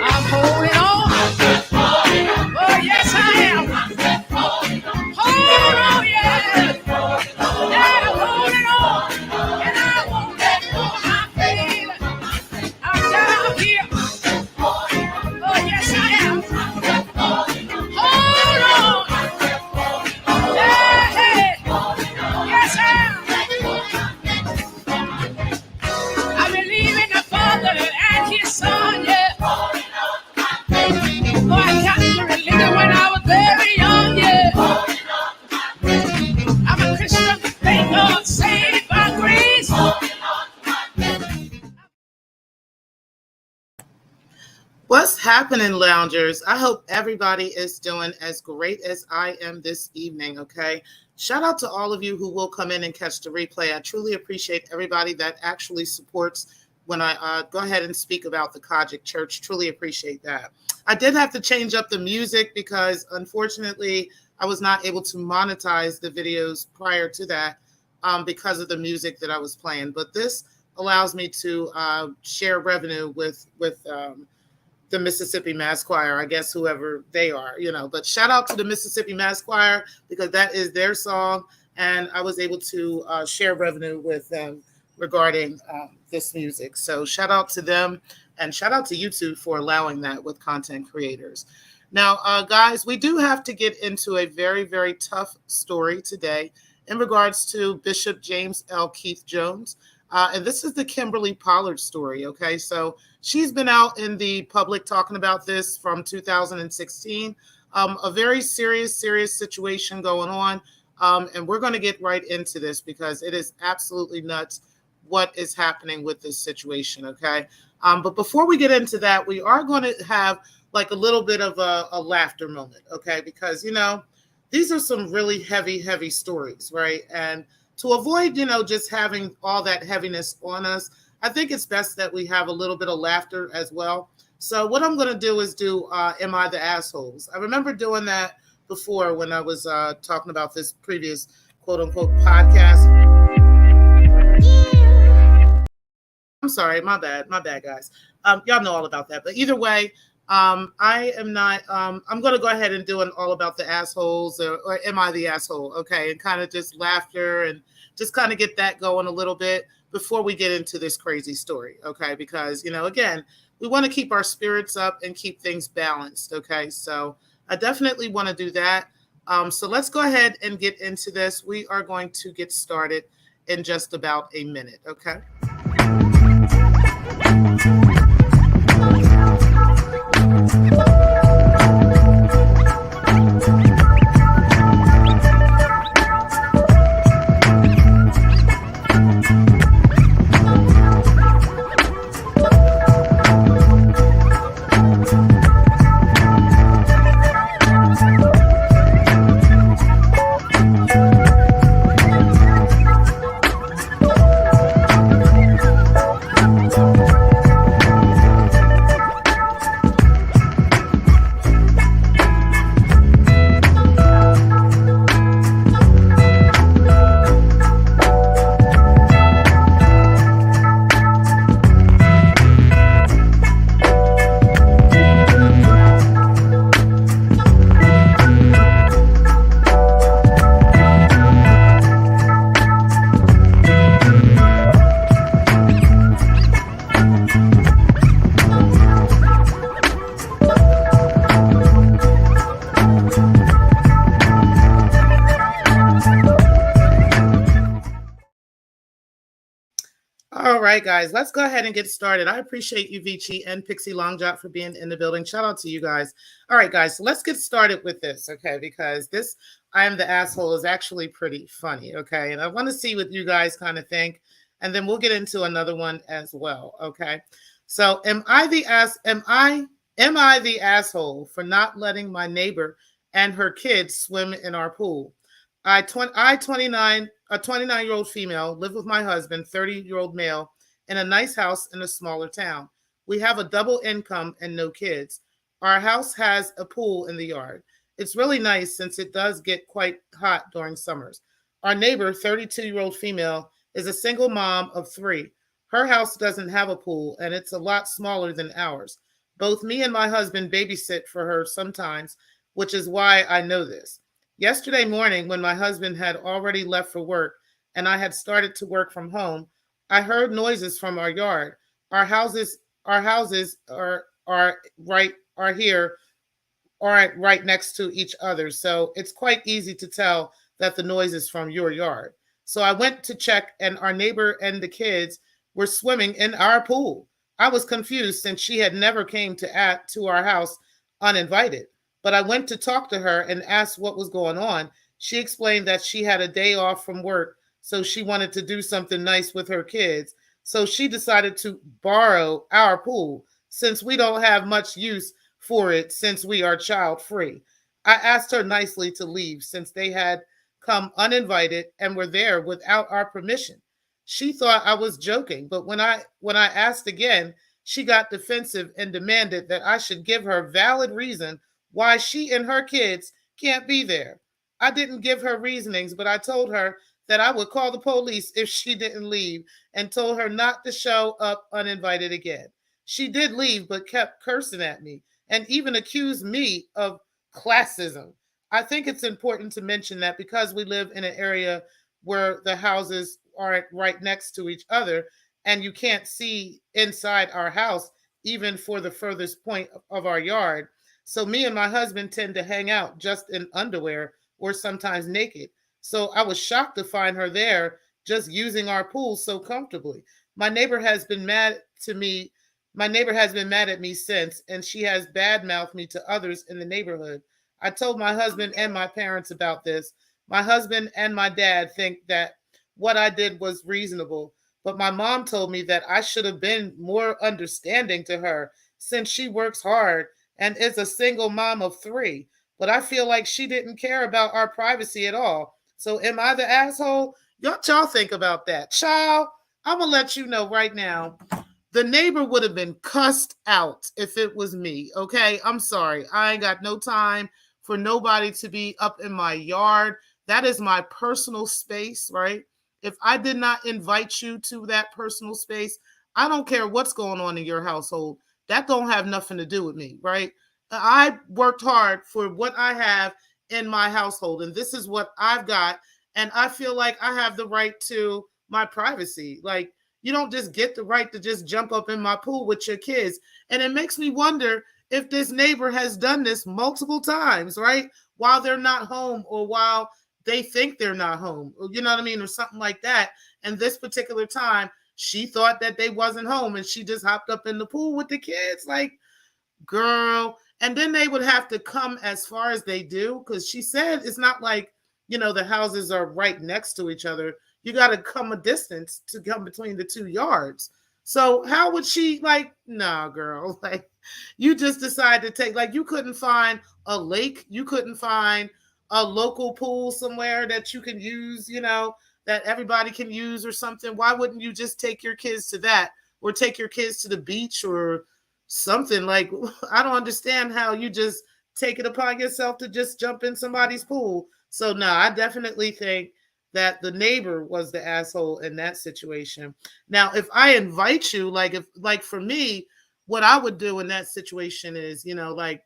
I'm holding on. Oh, yes, I am. Hold on, yeah. Yeah, I'm holding on. And I won't let go of my faith. I'm down here. Oh, yes, I am. Hold on. Yeah, hey. Yes, I believe in the Father and His Son, yeah. Oh, I got the religion when I was very young, yeah. I'm a Christian, thank God, saved by grace. What's happening, loungers? I hope everybody is doing as great as I am this evening, okay? Shout out to all of you who will come in and catch the replay. I truly appreciate everybody that actually supports when I go ahead and speak about the Kojic Church. Truly appreciate that. I did have to change up the music because, unfortunately, I was not able to monetize the videos prior to that because of the music that I was playing. But this allows me to share revenue with the Mississippi Mass Choir, I guess whoever they are, but shout out to the Mississippi Mass Choir because that is their song. And I was able to share revenue with them regarding this music. So shout out to them and shout out to YouTube for allowing that with content creators. Now, guys, we do have to get into a very, very tough story today in regards to Bishop James L. Keith Jones. And this is the Kimberly Pollard story, okay? So she's been out in the public talking about this from 2016. A very serious situation going on. And we're going to get right into this because it is absolutely nuts what is happening with this situation, okay? But before we get into that, we are going to have like a little bit of a laughter moment, okay? Because, these are some really heavy stories, right? And to avoid, just having all that heaviness on us, I think it's best that we have a little bit of laughter as well. So what I'm going to do is do Am I the Assholes? I remember doing that before when I was talking about this previous quote-unquote podcast. I'm sorry, my bad, guys. Y'all know all about that. But either way, I am not, I'm going to go ahead and do an all about the assholes or am I the asshole? Okay. And kind of just laughter and just kind of get that going a little bit before we get into this crazy story. Okay. Because, again, we want to keep our spirits up and keep things balanced. Okay. So I definitely want to do that. So let's go ahead and get into this. We are going to get started in just about a minute. Okay. All right, guys, let's go ahead and get started. I appreciate you, Vici and Pixie Longjot, for being in the building. Shout out to you guys. All right, guys, so let's get started with this, okay? Because this I am the asshole is actually pretty funny, okay? And I want to see what you guys kind of think, and then we'll get into another one as well, okay? So, am I the asshole for not letting my neighbor and her kids swim in our pool? A 29-year-old female, live with my husband, 30-year-old male, in a nice house in a smaller town. We have a double income and no kids. Our house has a pool in the yard. It's really nice since it does get quite hot during summers. Our neighbor, 32-year-old female, is a single mom of three. Her house doesn't have a pool, and it's a lot smaller than ours. Both me and my husband babysit for her sometimes, which is why I know this. Yesterday morning, when my husband had already left for work and I had started to work from home, I heard noises from our yard. Our houses, our houses are right are here aren't right next to each other. So it's quite easy to tell that the noise is from your yard. So I went to check, and our neighbor and the kids were swimming in our pool. I was confused since she had never came to our house uninvited. But I went to talk to her and asked what was going on. She explained that she had a day off from work, so she wanted to do something nice with her kids. So she decided to borrow our pool since we don't have much use for it since we are child free. I asked her nicely to leave since they had come uninvited and were there without our permission. She thought I was joking, but when I asked again, she got defensive and demanded that I should give her valid reason why she and her kids can't be there. I didn't give her reasonings, but I told her that I would call the police if she didn't leave and told her not to show up uninvited again. She did leave but kept cursing at me and even accused me of classism. I think it's important to mention that because we live in an area where the houses aren't right next to each other and you can't see inside our house, even for the furthest point of our yard. So, me and my husband tend to hang out just in underwear or sometimes naked. So, I was shocked to find her there just using our pool so comfortably. My neighbor has been mad to me my neighbor has been mad at me since, and she has badmouthed me to others in the neighborhood. I told my husband and my parents about this. My husband and my dad think that what I did was reasonable, but my mom told me that I should have been more understanding to her since she works hard and is a single mom of three. But I feel like she didn't care about our privacy at all. So am I the asshole? Y'all think about that. Child, I'm going to let you know right now, the neighbor would have been cussed out if it was me. Okay. I'm sorry. I ain't got no time for nobody to be up in my yard. That is my personal space, right? If I did not invite you to that personal space, I don't care what's going on in your household. That don't have nothing to do with me, right? I worked hard for what I have in my household, and this is what I've got. And I feel like I have the right to my privacy. Like, you don't just get the right to just jump up in my pool with your kids. And it makes me wonder if this neighbor has done this multiple times, right? While they're not home or while they think they're not home, you know what I mean? Or something like that. And this particular time, she thought that they wasn't home and she just hopped up in the pool with the kids. Like, girl. And then they would have to come as far as they do because she said it's not like, the houses are right next to each other. You got to come a distance to come between the 2 yards. So how would she, like, nah, girl, like, you just decided to take, like, you couldn't find a lake, you couldn't find a local pool somewhere that you can use, that everybody can use or something. Why wouldn't you just take your kids to that or take your kids to the beach or something? Like, I don't understand how you just take it upon yourself to just jump in somebody's pool. So no, I definitely think that the neighbor was the asshole in that situation. Now, if I invite you, like for me, what I would do in that situation is, like,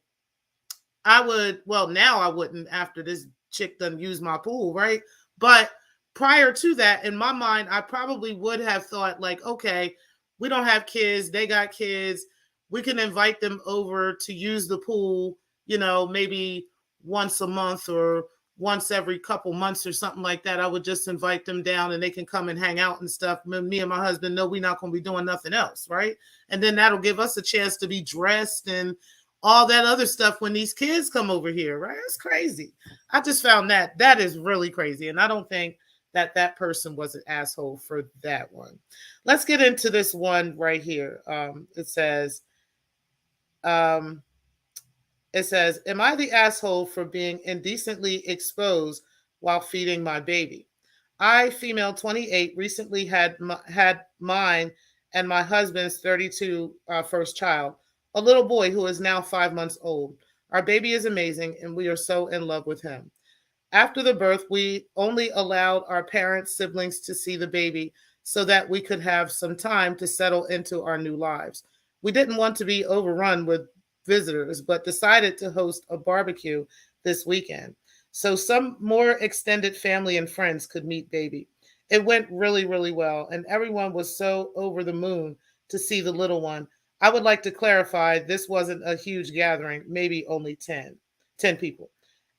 I would, well, now I wouldn't after this chick done use my pool, right? But prior to that, in my mind, I probably would have thought, like, okay, we don't have kids, they got kids. We can invite them over to use the pool, maybe once a month or once every couple months or something like that. I would just invite them down and they can come and hang out and stuff. Me and my husband know we're not going to be doing nothing else, right? And then that'll give us a chance to be dressed and all that other stuff when these kids come over here, right? It's crazy. I just found that is really crazy. And I don't think that person was an asshole for that one. Let's get into this one right here. Um, it says, am I the asshole for being indecently exposed while feeding my baby? I, female 28, recently had mine and my husband's 32 first child, a little boy who is now 5 months old. Our baby is amazing and we are so in love with him. After the birth, we only allowed our parents' siblings to see the baby so that we could have some time to settle into our new lives. We didn't want to be overrun with visitors, but decided to host a barbecue this weekend so some more extended family and friends could meet baby. It went really, really well, and everyone was so over the moon to see the little one. I would like to clarify this wasn't a huge gathering, maybe only 10 people.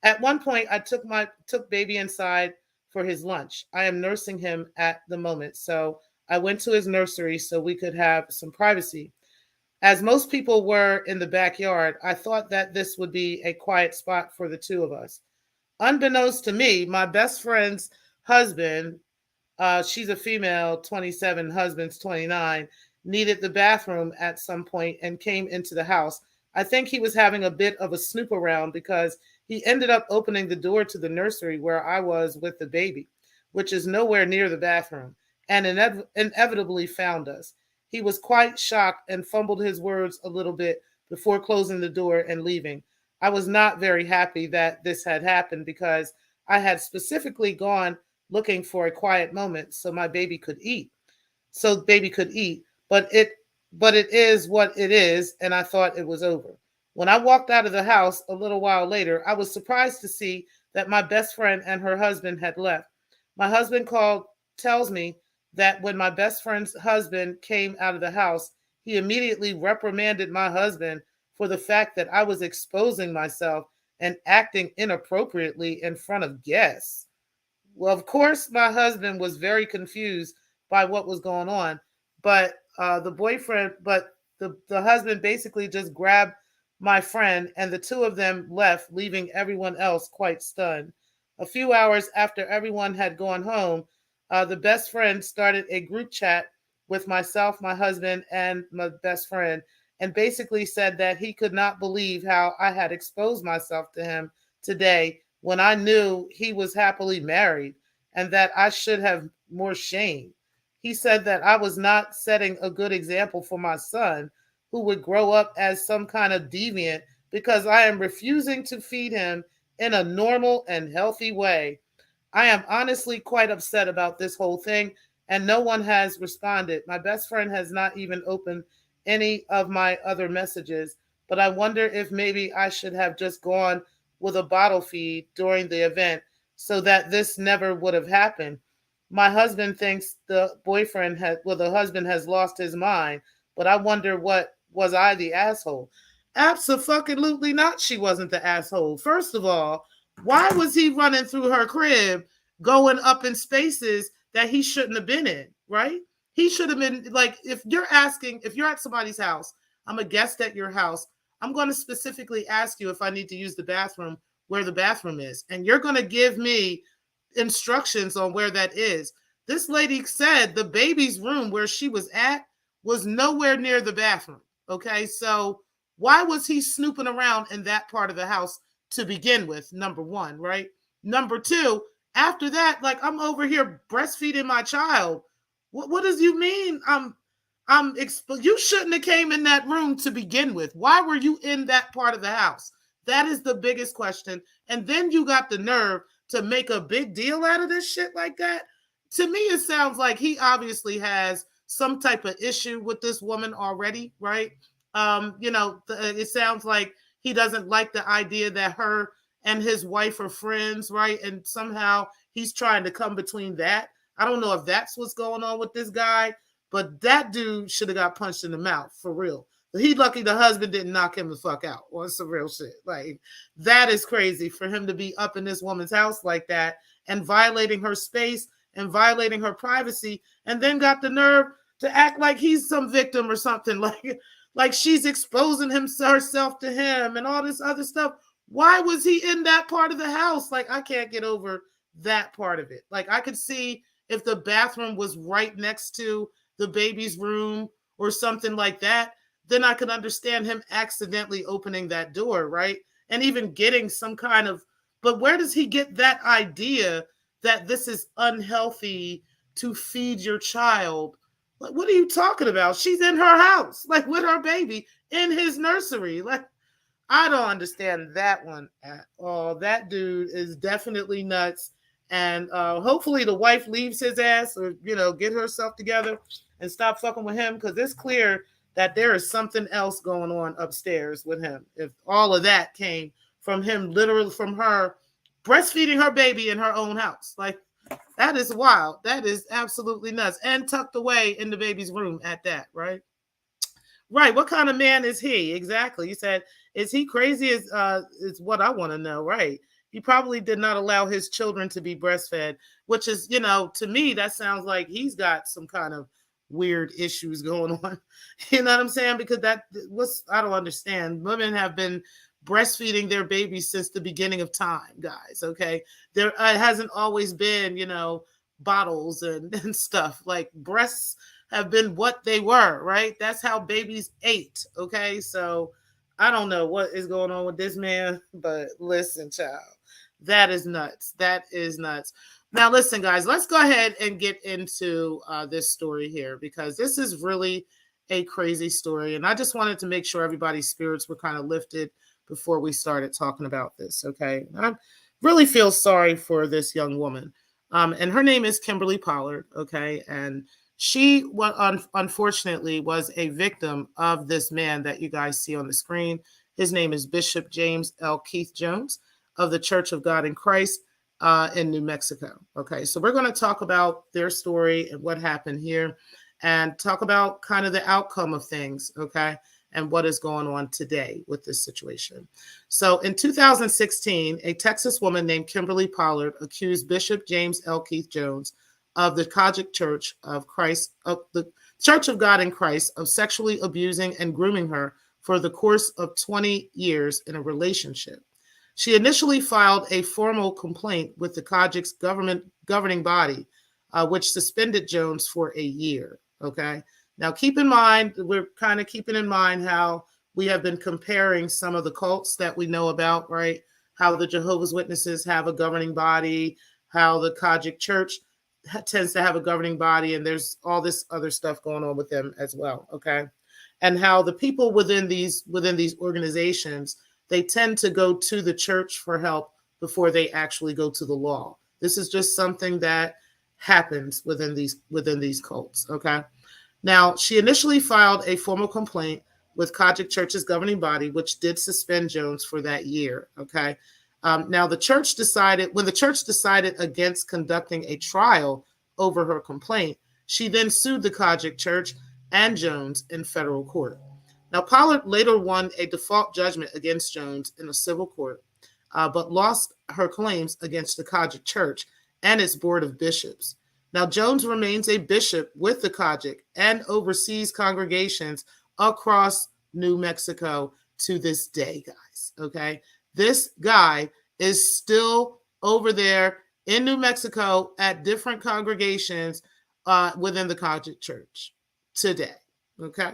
At one point, I took baby inside for his lunch. I am nursing him at the moment, so I went to his nursery so we could have some privacy. As most people were in the backyard, I thought that this would be a quiet spot for the two of us. Unbeknownst to me, my best friend's husband, she's a female, 27, husband's 29, needed the bathroom at some point and came into the house. I think he was having a bit of a snoop around because he ended up opening the door to the nursery where I was with the baby, which is nowhere near the bathroom, and inevitably found us. He was quite shocked and fumbled his words a little bit before closing the door and leaving. I was not very happy that this had happened because I had specifically gone looking for a quiet moment so my baby could eat. So baby could eat, but it is what it is, and I thought it was over. When I walked out of the house a little while later, I was surprised to see that my best friend and her husband had left. My husband called tells me that when my best friend's husband came out of the house, he immediately reprimanded my husband for the fact that I was exposing myself and acting inappropriately in front of guests. Well, of course, my husband was very confused by what was going on, but the husband basically just grabbed my friend and the two of them left, leaving everyone else quite stunned. A few hours after everyone had gone home, the best friend started a group chat with myself, my husband, and my best friend, and basically said that he could not believe how I had exposed myself to him today when I knew he was happily married and that I should have more shame. He said that I was not setting a good example for my son, who would grow up as some kind of deviant because I am refusing to feed him in a normal and healthy way. I am honestly quite upset about this whole thing, and no one has responded. My best friend has not even opened any of my other messages, but I wonder if maybe I should have just gone with a bottle feed during the event so that this never would have happened. My husband thinks the husband has lost his mind, but I wonder what was I the asshole? Absolutely not. She wasn't the asshole. First of all, why was he running through her crib, going up in spaces that he shouldn't have been in, right? He should have been like, if you're at somebody's house, I'm a guest at your house, I'm going to specifically ask you if I need to use the bathroom, where the bathroom is. And you're going to give me instructions on where that is. This lady said the baby's room where she was at was nowhere near the bathroom. Okay. So why was he snooping around in that part of the house to begin with? Number one, right? Number two, after that, like I'm over here breastfeeding my child. What does you mean? You shouldn't have came in that room to begin with. Why were you in that part of the house? That is the biggest question. And then you got the nerve to make a big deal out of this shit like that. To me, it sounds like he obviously has some type of issue with this woman already, right? It sounds like he doesn't like the idea that her and his wife are friends, right? And somehow he's trying to come between that. I don't know if that's what's going on with this guy, but that dude should have got punched in the mouth for real. He lucky the husband didn't knock him the fuck out. Well, some real shit. Like that is crazy for him to be up in this woman's house like that and violating her space and violating her privacy, and then got the nerve to act like he's some victim or something. Like she's exposing herself to him and all this other stuff. Why was he in that part of the house? Like I can't get over that part of it. Like I could see if the bathroom was right next to the baby's room or something like that, then I could understand him accidentally opening that door, right? And even getting some kind of, but where does he get that idea that this is unhealthy to feed your child? Like, what are you talking about? She's in her house, like with her baby in his nursery. Like, I don't understand that one at all. That dude is definitely nuts. And hopefully the wife leaves his ass, or, get herself together and stop fucking with him, because it's clear that there is something else going on upstairs with him. If all of that came from him, literally from her breastfeeding her baby in her own house. Like, that is wild. That is absolutely nuts. And tucked away in the baby's room at that, right? Right. What kind of man is he? Exactly. You said, is he crazy? Is what I want to know. Right. He probably did not allow his children to be breastfed, which is, to me, that sounds like he's got some kind of weird issues going on. You know what I'm saying? Because I don't understand. Women have been breastfeeding their babies since the beginning of time, guys. Okay. There hasn't always been, bottles and stuff. Like, breasts have been what they were, right? That's how babies ate. Okay. So I don't know what is going on with this man, but listen, child, that is nuts. That is nuts. Now, listen, guys, let's go ahead and get into this story here, because this is really a crazy story. And I just wanted to make sure everybody's spirits were kind of lifted before we started talking about this. Okay. I really feel sorry for this young woman. And her name is Kimberly Pollard. Okay. And she, unfortunately, was a victim of this man that you guys see on the screen. His name is Bishop James L. Keith Jones of the Church of God in Christ in New Mexico. Okay, so we're going to talk about their story and what happened here, and talk about kind of the outcome of things, okay, and what is going on today with this situation. So in 2016, a Texas woman named Kimberly Pollard accused Bishop James L. Keith Jones of the Kojic Church of Christ, of the Church of God in Christ, of sexually abusing and grooming her for the course of 20 years in a relationship. She initially filed a formal complaint with the Kojic's governing body, which suspended Jones for a year. Okay. Now, keep in mind, we're kind of keeping in mind how we have been comparing some of the cults that we know about, right? How the Jehovah's Witnesses have a governing body, how the Kojic Church tends to have a governing body, and there's all this other stuff going on with them as well. Okay. And how the people within these organizations, they tend to go to the church for help before they actually go to the law. This is just something that happens within these cults. Okay. Now, she initially filed a formal complaint with Kojic Church's governing body, which did suspend Jones for that year. Okay. Now, when the church decided against conducting a trial over her complaint, she then sued the Kojic Church and Jones in federal court. Now, Pollard later won a default judgment against Jones in a civil court, but lost her claims against the Kojic Church and its board of bishops. Now, Jones remains a bishop with the Kojic and oversees congregations across New Mexico to this day, guys. Okay. This guy is still over there in New Mexico at different congregations within the Kojic Church today. Okay.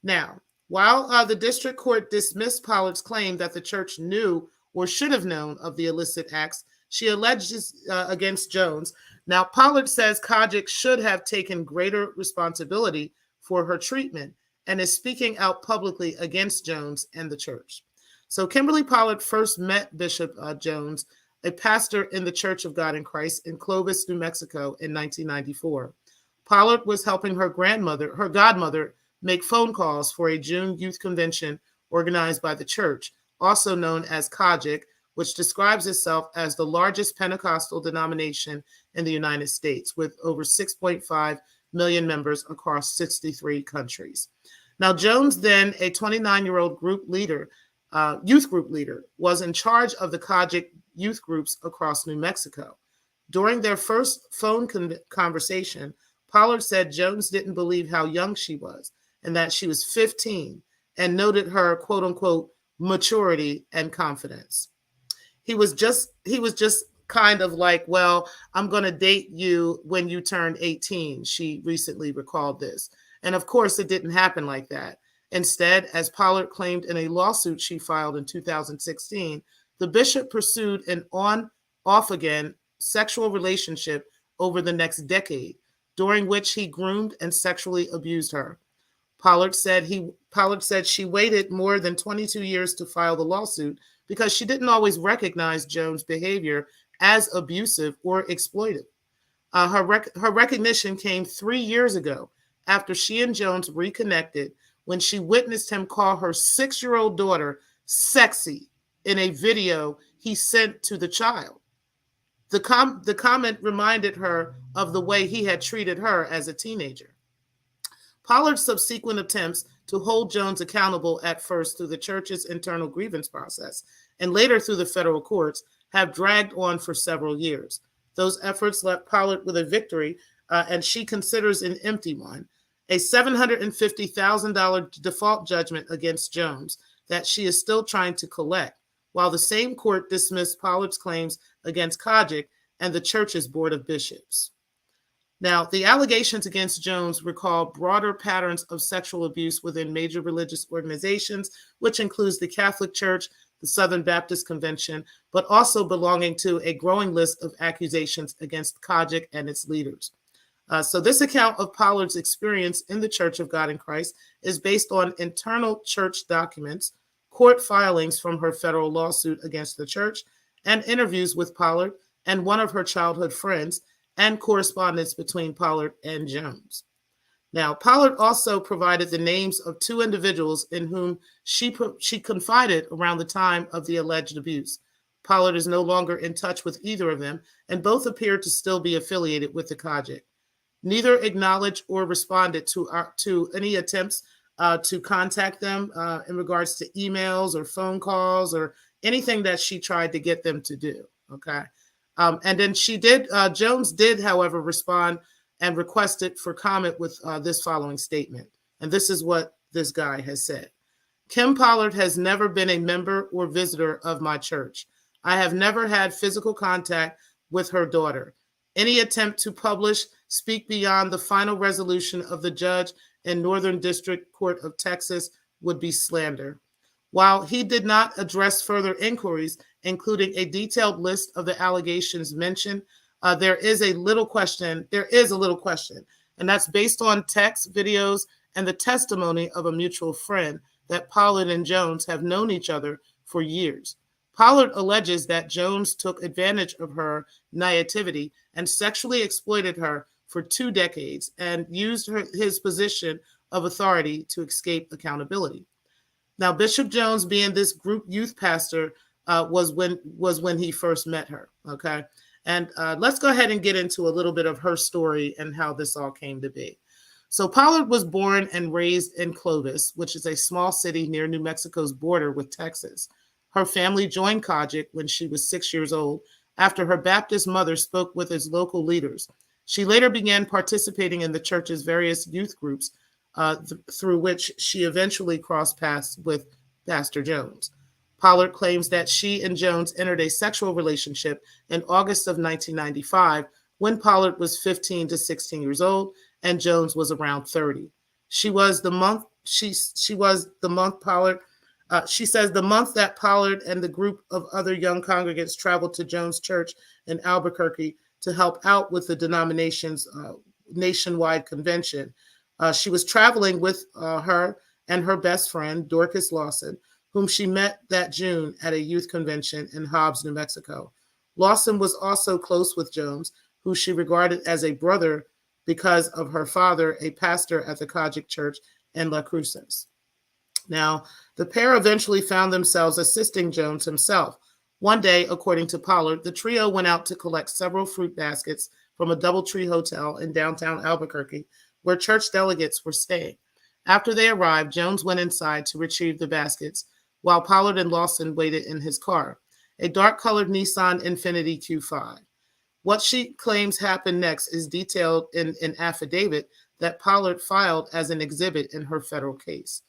Now, while the district court dismissed Pollard's claim that the church knew or should have known of the illicit acts she alleges against Jones, now Pollard says Kojic should have taken greater responsibility for her treatment and is speaking out publicly against Jones and the church. So Kimberly Pollard first met Bishop Jones, a pastor in the Church of God in Christ in Clovis, New Mexico in 1994. Pollard was helping her godmother, make phone calls for a June youth convention organized by the church, also known as Kojic, which describes itself as the largest Pentecostal denomination in the United States, with over 6.5 million members across 63 countries. Now, Jones, then a 29-year-old youth group leader, was in charge of the Kojic youth groups across New Mexico. During their first phone conversation, Pollard said Jones didn't believe how young she was and that she was 15, and noted her quote unquote maturity and confidence. He was just kind of like, well, I'm going to date you when you turn 18. She recently recalled this. And of course, it didn't happen like that. Instead, as Pollard claimed in a lawsuit she filed in 2016, the bishop pursued an on-off again sexual relationship over the next decade, during which he groomed and sexually abused her. Pollard said she waited more than 22 years to file the lawsuit because she didn't always recognize Jones' behavior as abusive or exploitive. Her recognition came 3 years ago after she and Jones reconnected when she witnessed him call her 6-year-old daughter sexy in a video he sent to the child. The comment reminded her of the way he had treated her as a teenager. Pollard's subsequent attempts to hold Jones accountable, at first through the church's internal grievance process and later through the federal courts, have dragged on for several years. Those efforts left Pollard with a victory, and she considers an empty one, a $750,000 default judgment against Jones that she is still trying to collect, while the same court dismissed Pollard's claims against Kojic and the church's board of bishops. Now, the allegations against Jones recall broader patterns of sexual abuse within major religious organizations, which includes the Catholic Church, the Southern Baptist Convention, but also belonging to a growing list of accusations against Kojic and its leaders. So this account of Pollard's experience in the Church of God in Christ is based on internal church documents, court filings from her federal lawsuit against the church, and interviews with Pollard and one of her childhood friends, and correspondence between Pollard and Jones. Now, Pollard also provided the names of two individuals in whom she confided around the time of the alleged abuse. Pollard is no longer in touch with either of them, and both appear to still be affiliated with the Kojic. Neither acknowledged or responded to any attempts to contact them in regards to emails or phone calls or anything that she tried to get them to do. Okay. And then Jones did, however, respond and requested for comment with this following statement. And this is what this guy has said. Kim Pollard has never been a member or visitor of my church. I have never had physical contact with her daughter. Any attempt to publish, speak beyond the final resolution of the judge in Northern District Court of Texas would be slander. While he did not address further inquiries, including a detailed list of the allegations mentioned, there is a little question, and that's based on text, videos, and the testimony of a mutual friend that Pollard and Jones have known each other for years. Pollard alleges that Jones took advantage of her naivety and sexually exploited her for 2 decades and used his position of authority to escape accountability. Now, Bishop Jones, being this group youth pastor, was when he first met her. Okay, and let's go ahead and get into a little bit of her story and how this all came to be. So Pollard was born and raised in Clovis, which is a small city near New Mexico's border with Texas. Her family joined Kojic when she was 6 years old after her Baptist mother spoke with its local leaders. She later began participating in the church's various youth groups, through which she eventually crossed paths with Pastor Jones. Pollard claims that she and Jones entered a sexual relationship in August of 1995 when Pollard was 15 to 16 years old and Jones was around 30. She says the month that Pollard and the group of other young congregants traveled to Jones Church in Albuquerque to help out with the denomination's nationwide convention. She was traveling with her and her best friend, Dorcas Lawson, whom she met that June at a youth convention in Hobbs, New Mexico. Lawson was also close with Jones, who she regarded as a brother because of her father, a pastor at the Kojic Church in La Cruces. Now, the pair eventually found themselves assisting Jones himself. One day, according to Pollard, the trio went out to collect several fruit baskets from a DoubleTree hotel in downtown Albuquerque, where church delegates were staying. After they arrived, Jones went inside to retrieve the baskets, while Pollard and Lawson waited in his car, a dark-colored Nissan Infiniti Q5. What she claims happened next is detailed in an affidavit that Pollard filed as an exhibit in her federal case.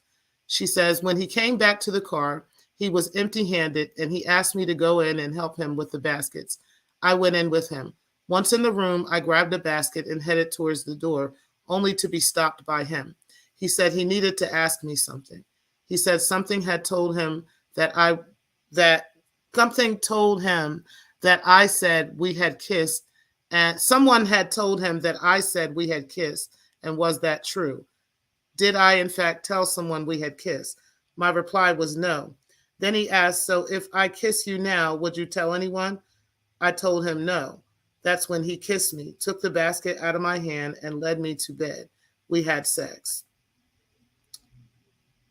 She says, when he came back to the car, he was empty-handed, and he asked me to go in and help him with the baskets. I went in with him. Once in the room, I grabbed a basket and headed towards the door, only to be stopped by him. He said he needed to ask me something. He said something had told him that I said we had kissed, and someone had told him that I said we had kissed, and was that true? Did I, in fact, tell someone we had kissed? My reply was no. Then he asked, so if I kiss you now, would you tell anyone? I told him no. That's when he kissed me, took the basket out of my hand, and led me to bed. We had sex.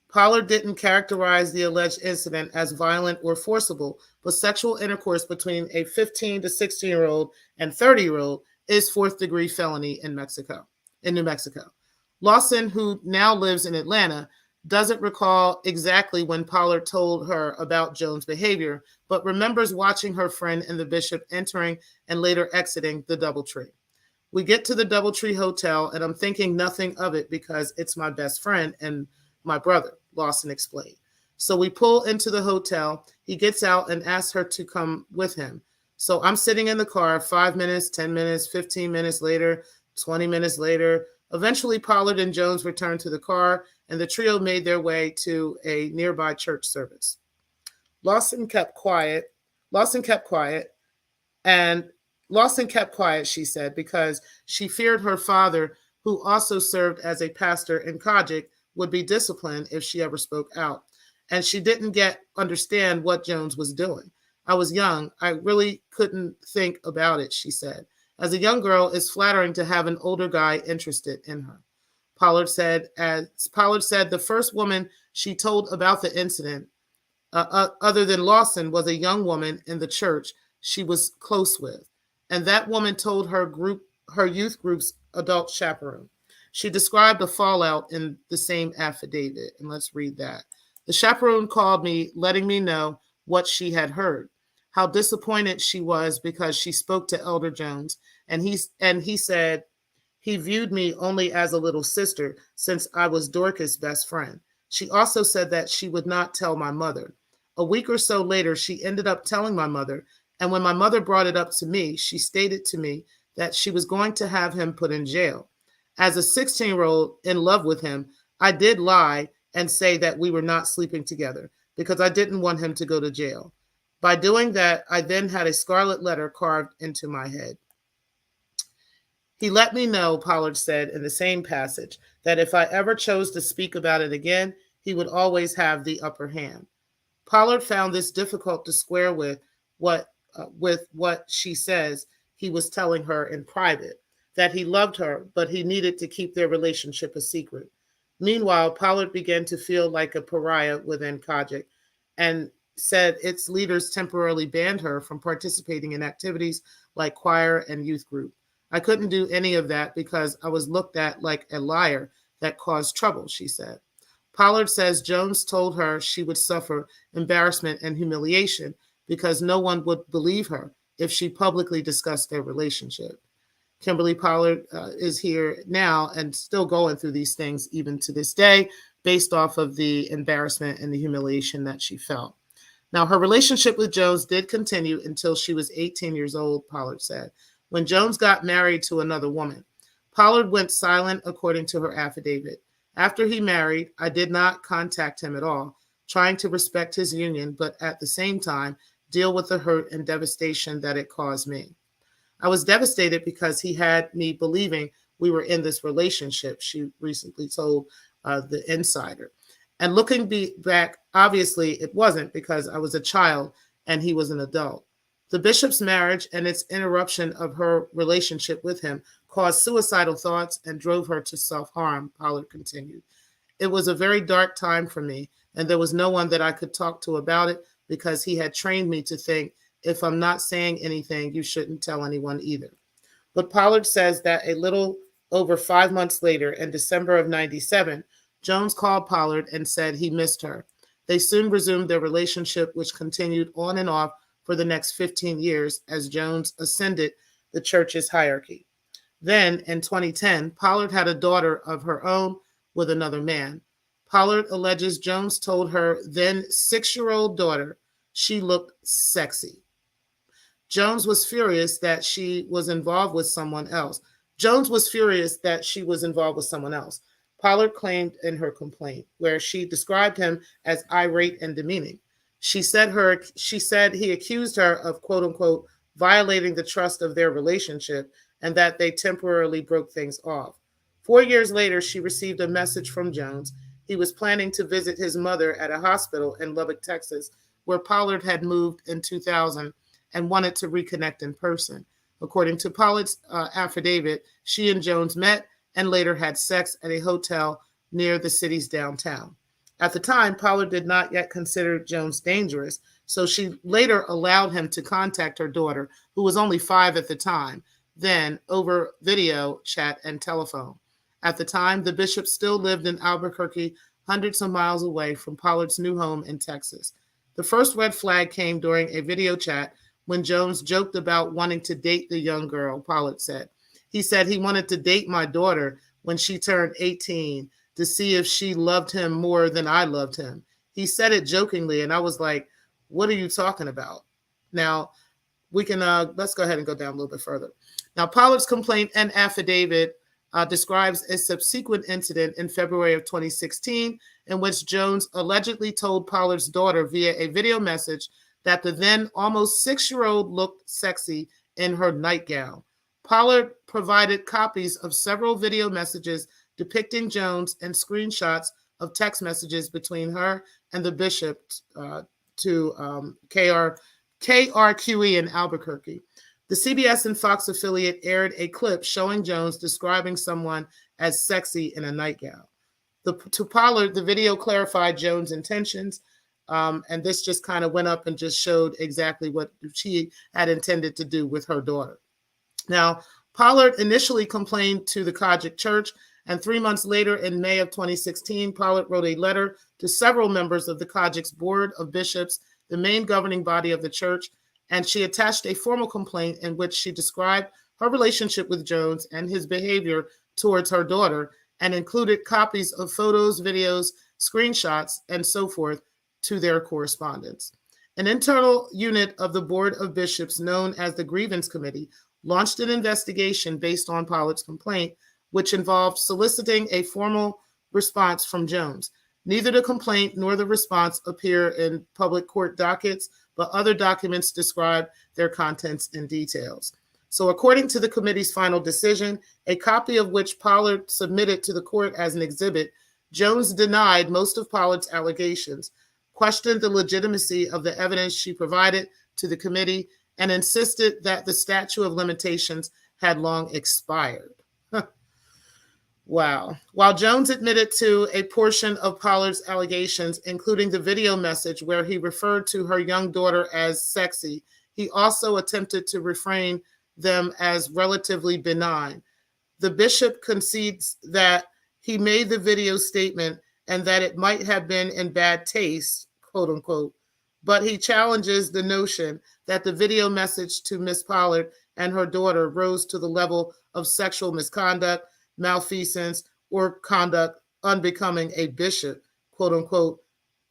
Pollard didn't characterize the alleged incident as violent or forcible, but sexual intercourse between a 15 to 16-year-old and 30-year-old is fourth-degree felony in New Mexico. Lawson, who now lives in Atlanta, doesn't recall exactly when Pollard told her about Jones' behavior, but remembers watching her friend and the bishop entering and later exiting the DoubleTree. We get to the DoubleTree Hotel, and I'm thinking nothing of it because it's my best friend and my brother, Lawson explained. So we pull into the hotel. He gets out and asks her to come with him. So I'm sitting in the car 5 minutes, 10 minutes, 15 minutes later, 20 minutes later. Eventually, Pollard and Jones returned to the car, and the trio made their way to a nearby church service. Lawson kept quiet. Lawson kept quiet, and Lawson kept quiet, she said, because she feared her father, who also served as a pastor in Kojic, would be disciplined if she ever spoke out. And she didn't understand what Jones was doing. I was young. I really couldn't think about it, she said. As a young girl, it's flattering to have an older guy interested in her. Pollard said, the first woman she told about the incident, other than Lawson, was a young woman in the church she was close with. And that woman told her youth group's adult chaperone. She described the fallout in the same affidavit. And let's read that. The chaperone called me, letting me know what she had heard, how disappointed she was because she spoke to Elder Jones. And he said he viewed me only as a little sister since I was Dorcas' best friend. She also said that she would not tell my mother. A week or so later, she ended up telling my mother. And when my mother brought it up to me, she stated to me that she was going to have him put in jail. As a 16-year-old in love with him, I did lie and say that we were not sleeping together because I didn't want him to go to jail. By doing that, I then had a scarlet letter carved into my head. He let me know, Pollard said in the same passage, that if I ever chose to speak about it again, he would always have the upper hand. Pollard found this difficult to square with what she says he was telling her in private, that he loved her, but he needed to keep their relationship a secret. Meanwhile, Pollard began to feel like a pariah within Kojic and said its leaders temporarily banned her from participating in activities like choir and youth group. I couldn't do any of that because I was looked at like a liar that caused trouble, she said. Pollard says Jones told her she would suffer embarrassment and humiliation because no one would believe her if she publicly discussed their relationship. Kimberly Pollard is here now and still going through these things even to this day, based off of the embarrassment and the humiliation that she felt. Now, her relationship with Jones did continue until she was 18 years old, Pollard said, when Jones got married to another woman. Pollard went silent according to her affidavit. After he married, I did not contact him at all, trying to respect his union, but at the same time, deal with the hurt and devastation that it caused me. I was devastated because he had me believing we were in this relationship, she recently told the Insider. And looking back, obviously it wasn't because I was a child and he was an adult. The bishop's marriage and its interruption of her relationship with him caused suicidal thoughts and drove her to self-harm, Pollard continued. It was a very dark time for me, and there was no one that I could talk to about it because he had trained me to think, if I'm not saying anything, you shouldn't tell anyone either. But Pollard says that a little over 5 months later, in December of 97, Jones called Pollard and said he missed her. They soon resumed their relationship, which continued on and off for the next 15 years as Jones ascended the church's hierarchy. Then, in 2010, Pollard had a daughter of her own with another man. Pollard alleges Jones told her then 6-year-old daughter she looked sexy. Jones was furious that she was involved with someone else. Pollard claimed in her complaint, where she described him as irate and demeaning. She said he accused her of, quote unquote, violating the trust of their relationship and that they temporarily broke things off. 4 years later, she received a message from Jones. He was planning to visit his mother at a hospital in Lubbock, Texas, where Pollard had moved in 2000 and wanted to reconnect in person. According to Pollard's affidavit, she and Jones met and later had sex at a hotel near the city's downtown. At the time, Pollard did not yet consider Jones dangerous, so she later allowed him to contact her daughter, who was only 5 at the time, then over video, chat, and telephone. At the time, the bishop still lived in Albuquerque, hundreds of miles away from Pollard's new home in Texas. The first red flag came during a video chat when Jones joked about wanting to date the young girl, Pollard said. He said he wanted to date my daughter when she turned 18 to see if she loved him more than I loved him. He said it jokingly, and I was like, what are you talking about? Now, we can, let's go ahead and go down a little bit further. Now, Pollard's complaint and affidavit describes a subsequent incident in February of 2016 in which Jones allegedly told Pollard's daughter via a video message that the then almost 6-year-old looked sexy in her nightgown. Pollard provided copies of several video messages depicting Jones and screenshots of text messages between her and the bishop to KRQE in Albuquerque. The CBS and Fox affiliate aired a clip showing Jones describing someone as sexy in a nightgown. To Pollard, the video clarified Jones' intentions, and this just kind of went up and just showed exactly what she had intended to do with her daughter. Now, Pollard initially complained to the Kojic Church, and 3 months later, in May of 2016, Pollard wrote a letter to several members of the Kojic's Board of Bishops, the main governing body of the church, and she attached a formal complaint in which she described her relationship with Jones and his behavior towards her daughter, and included copies of photos, videos, screenshots, and so forth to their correspondence. An internal unit of the Board of Bishops, known as the Grievance Committee, launched an investigation based on Pollard's complaint, which involved soliciting a formal response from Jones. Neither the complaint nor the response appear in public court dockets, but other documents describe their contents and details. So according to the committee's final decision, a copy of which Pollard submitted to the court as an exhibit, Jones denied most of Pollard's allegations, questioned the legitimacy of the evidence she provided to the committee, and insisted that the statute of limitations had long expired. Wow. While Jones admitted to a portion of Pollard's allegations, including the video message where he referred to her young daughter as sexy, he also attempted to reframe them as relatively benign. The bishop concedes that he made the video statement and that it might have been in bad taste, quote unquote, but he challenges the notion that the video message to Miss Pollard and her daughter rose to the level of sexual misconduct, malfeasance, or conduct unbecoming a bishop, quote unquote,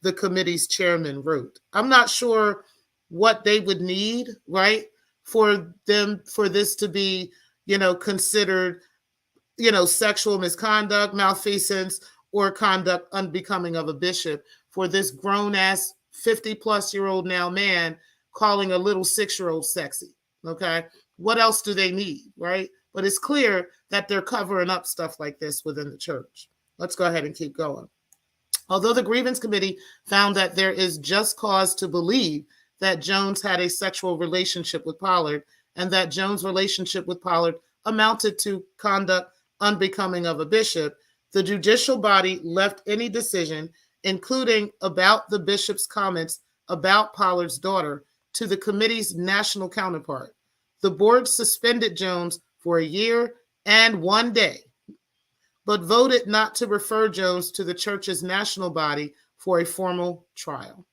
the committee's chairman wrote. I'm not sure what they would need, right, for this to be, considered, sexual misconduct, malfeasance, or conduct unbecoming of a bishop, for this grown-ass 50-plus-year-old now man calling a little 6-year-old sexy, okay? What else do they need, right? But it's clear that they're covering up stuff like this within the church. Let's go ahead and keep going. Although the Grievance Committee found that there is just cause to believe that Jones had a sexual relationship with Pollard and that Jones' relationship with Pollard amounted to conduct unbecoming of a bishop, the judicial body left any decision, including about the bishop's comments about Pollard's daughter, to the committee's national counterpart. The board suspended Jones for a year and 1 day, but voted not to refer Jones to the church's national body for a formal trial.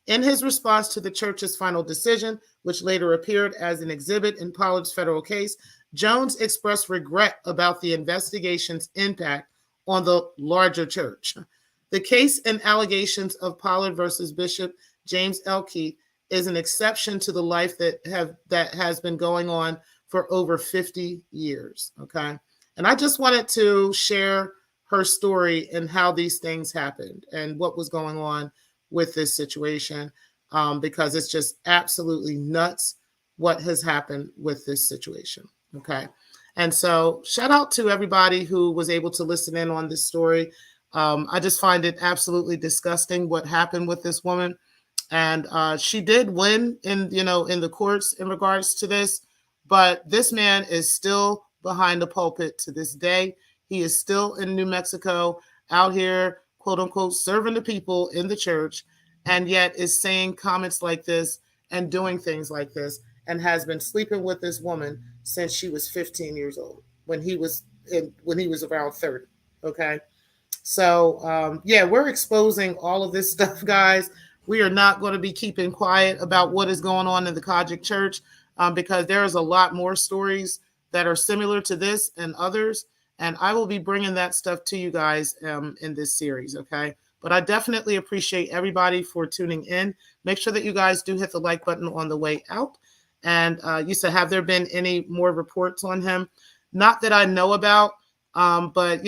In his response to the church's final decision, which later appeared as an exhibit in Pollard's federal case, Jones expressed regret about the investigation's impact on the larger church. The case and allegations of Pollard versus Bishop James L. Keith is an exception to the life that has been going on for over 50 years, okay? And I just wanted to share her story and how these things happened and what was going on with this situation, because it's just absolutely nuts what has happened with this situation, okay? And so shout out to everybody who was able to listen in on this story. I just find it absolutely disgusting what happened with this woman. And she did win in the courts in regards to this, but this man is still behind the pulpit to this day. He is still in New Mexico, out here, quote unquote, serving the people in the church, and yet is saying comments like this and doing things like this, and has been sleeping with this woman since she was 15 years old, when he was around 30. Okay. So, yeah, we're exposing all of this stuff, guys. We are not going to be keeping quiet about what is going on in the Kojic Church, because there is a lot more stories that are similar to this and others. And I will be bringing that stuff to you guys in this series, okay? But I definitely appreciate everybody for tuning in. Make sure that you guys do hit the like button on the way out. And you said, have there been any more reports on him? Not that I know about. But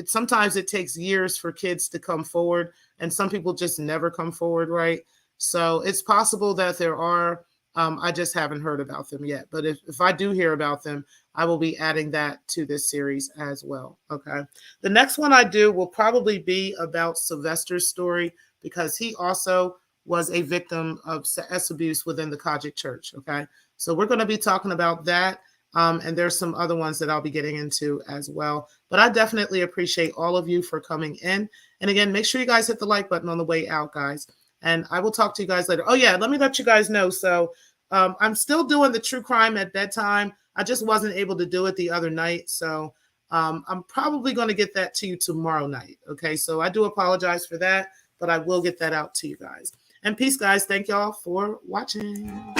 sometimes it takes years for kids to come forward, and some people just never come forward, right? So it's possible that there are. I just haven't heard about them yet. But if I do hear about them, I will be adding that to this series as well. Okay. The next one I do will probably be about Sylvester's story, because he also was a victim of sex abuse within the Kojic Church. Okay. So we're going to be talking about that. And there's some other ones that I'll be getting into as well. But I definitely appreciate all of you for coming in. And again, make sure you guys hit the like button on the way out, guys. And I will talk to you guys later. Oh, yeah, let me let you guys know. So I'm still doing the true crime at bedtime. I just wasn't able to do it the other night. So I'm probably going to get that to you tomorrow night. Okay, so I do apologize for that, but I will get that out to you guys. And peace, guys. Thank y'all for watching.